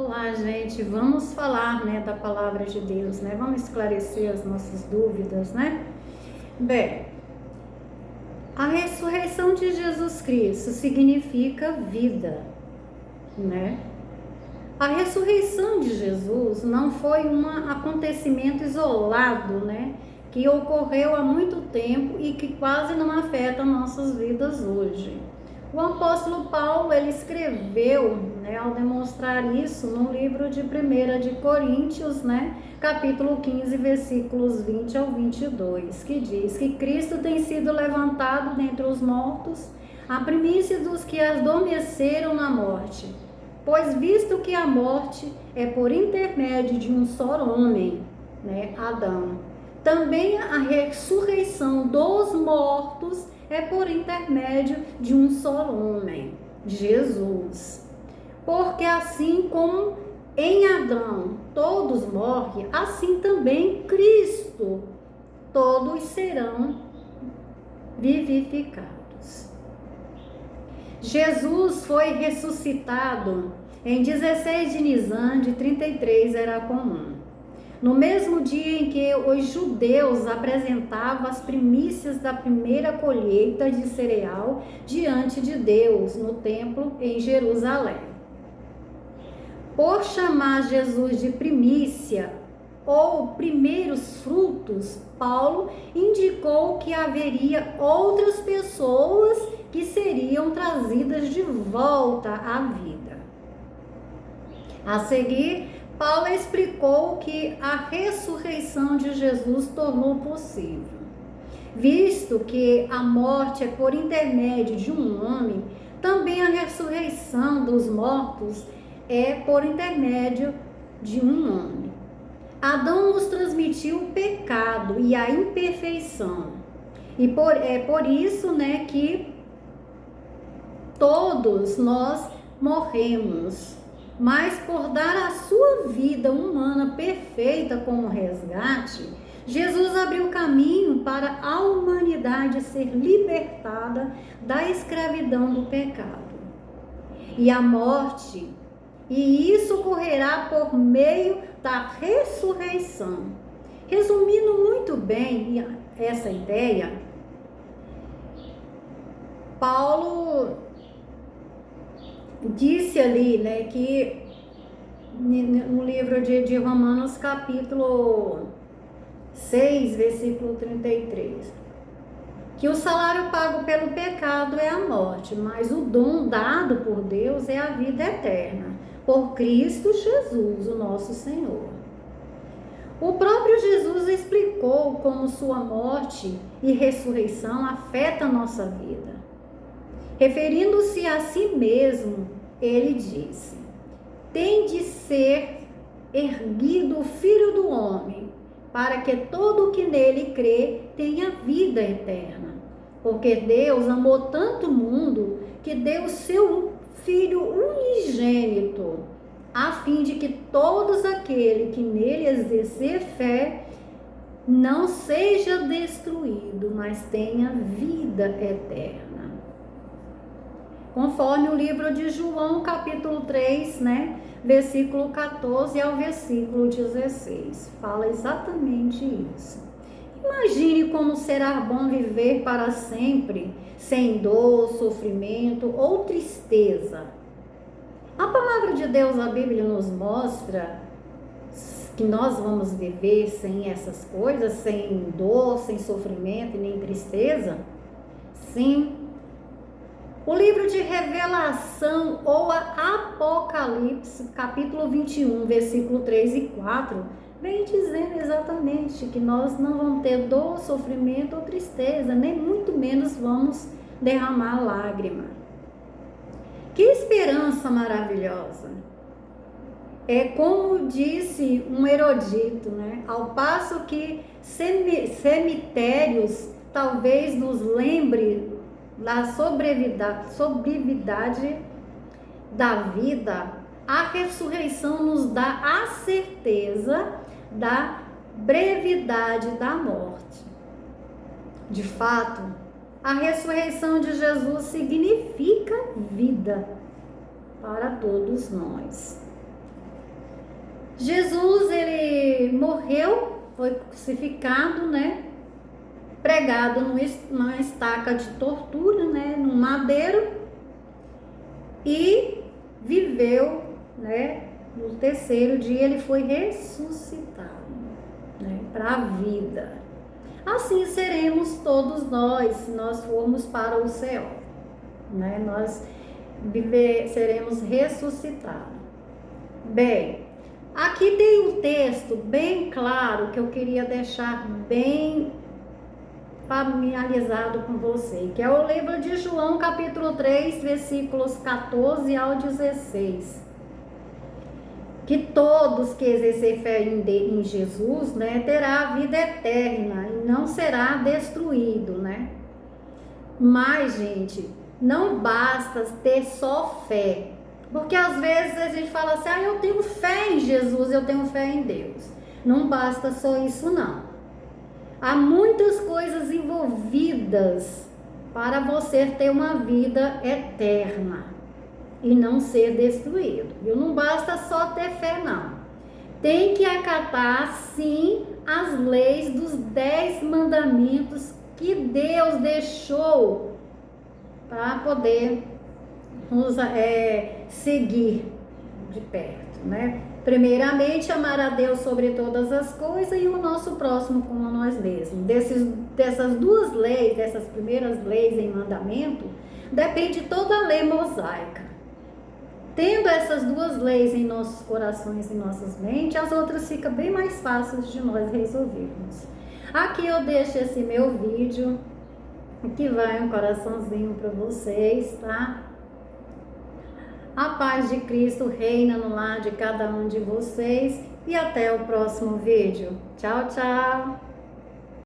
Olá, gente. Vamos falar, da palavra de Deus, Vamos esclarecer as nossas dúvidas, Bem, a ressurreição de Jesus Cristo significa vida, A ressurreição de Jesus não foi um acontecimento isolado, que ocorreu há muito tempo e que quase não afeta nossas vidas hoje. O apóstolo Paulo, ele escreveu, ao demonstrar isso, no livro de 1 de Coríntios, capítulo 15, versículos 20 ao 22, que diz que Cristo tem sido levantado dentre os mortos, a primícia dos que adormeceram na morte. Pois visto que a morte é por intermédio de um só homem, Adão, também a ressurreição dos mortos é por intermédio de um só homem, Jesus. Porque assim como em Adão todos morrem, assim também Cristo todos serão vivificados. Jesus foi ressuscitado em 16 de Nisan de 33 era comum. No mesmo dia em que os judeus apresentavam as primícias da primeira colheita de cereal diante de Deus no templo em Jerusalém. Por chamar Jesus de primícia ou primeiros frutos, Paulo indicou que haveria outras pessoas que seriam trazidas de volta à vida. A seguir, Paulo explicou que a ressurreição de Jesus tornou possível. Visto que a morte é por intermédio de um homem, também a ressurreição dos mortos é por intermédio de um homem. Adão nos transmitiu o pecado e a imperfeição. E é por isso, que todos nós morremos. Mas por dar a sua vida humana perfeita como resgate, Jesus abriu caminho para a humanidade ser libertada da escravidão do pecado e a morte. E isso ocorrerá por meio da ressurreição. Resumindo muito bem essa ideia, Paulo disse ali, que no livro de Romanos, capítulo 6, versículo 33, que o salário pago pelo pecado é a morte, mas o dom dado por Deus é a vida eterna, por Cristo Jesus, o nosso Senhor. O próprio Jesus explicou como sua morte e ressurreição afeta a nossa vida. Referindo-se a si mesmo, ele disse: tem de ser erguido o Filho do Homem, para que todo o que nele crê tenha vida eterna. Porque Deus amou tanto o mundo que deu seu Filho unigênito, a fim de que todos aquele que nele exercer fé não seja destruído, mas tenha vida eterna. Conforme o livro de João, capítulo 3, versículo 14 ao versículo 16. Fala exatamente isso. Imagine como será bom viver para sempre, sem dor, sofrimento ou tristeza. A palavra de Deus, a Bíblia, nos mostra que nós vamos viver sem essas coisas, sem dor, sem sofrimento e nem tristeza? Sim. O livro de Revelação ou Apocalipse, capítulo 21, versículo 3 e 4, vem dizendo exatamente que nós não vamos ter dor, sofrimento ou tristeza, nem muito menos vamos derramar lágrima. Que esperança maravilhosa! É como disse um erudito, ao passo que cemitérios talvez nos lembre da sobrevidade da vida, a ressurreição nos dá a certeza da brevidade da morte. De fato, a ressurreição de Jesus significa vida para todos nós. Jesus, ele morreu, foi crucificado, né? Pregado numa estaca de tortura, né? Num madeiro, e viveu, né? No terceiro dia ele foi ressuscitado, né? Para a vida. Assim seremos todos nós, se nós formos para o céu, né? Nós seremos ressuscitados. Bem, aqui tem um texto bem claro que eu queria deixar bem familiarizado com você, que é o livro de João, capítulo 3, versículos 14 ao 16. Que todos que exercer fé em Jesus, né, terá a vida eterna e não será destruído, né? Mas, gente, não basta ter só fé. Porque às vezes a gente fala assim, eu tenho fé em Jesus, eu tenho fé em Deus. Não basta só isso, não. Há muitas coisas envolvidas para você ter uma vida eterna e não ser destruído. E não basta só ter fé, não. Tem que acatar, sim, as leis dos 10 mandamentos que Deus deixou para poder nos seguir de perto, né? Primeiramente, amar a Deus sobre todas as coisas e o nosso próximo como a nós mesmos. Dessas duas leis, dessas primeiras leis em mandamento, depende toda a lei mosaica. Tendo essas duas leis em nossos corações e nossas mentes, as outras ficam bem mais fáceis de nós resolvermos. Aqui eu deixo esse meu vídeo, que vai um coraçãozinho para vocês, tá? A paz de Cristo reina no lar de cada um de vocês e até o próximo vídeo. Tchau, tchau!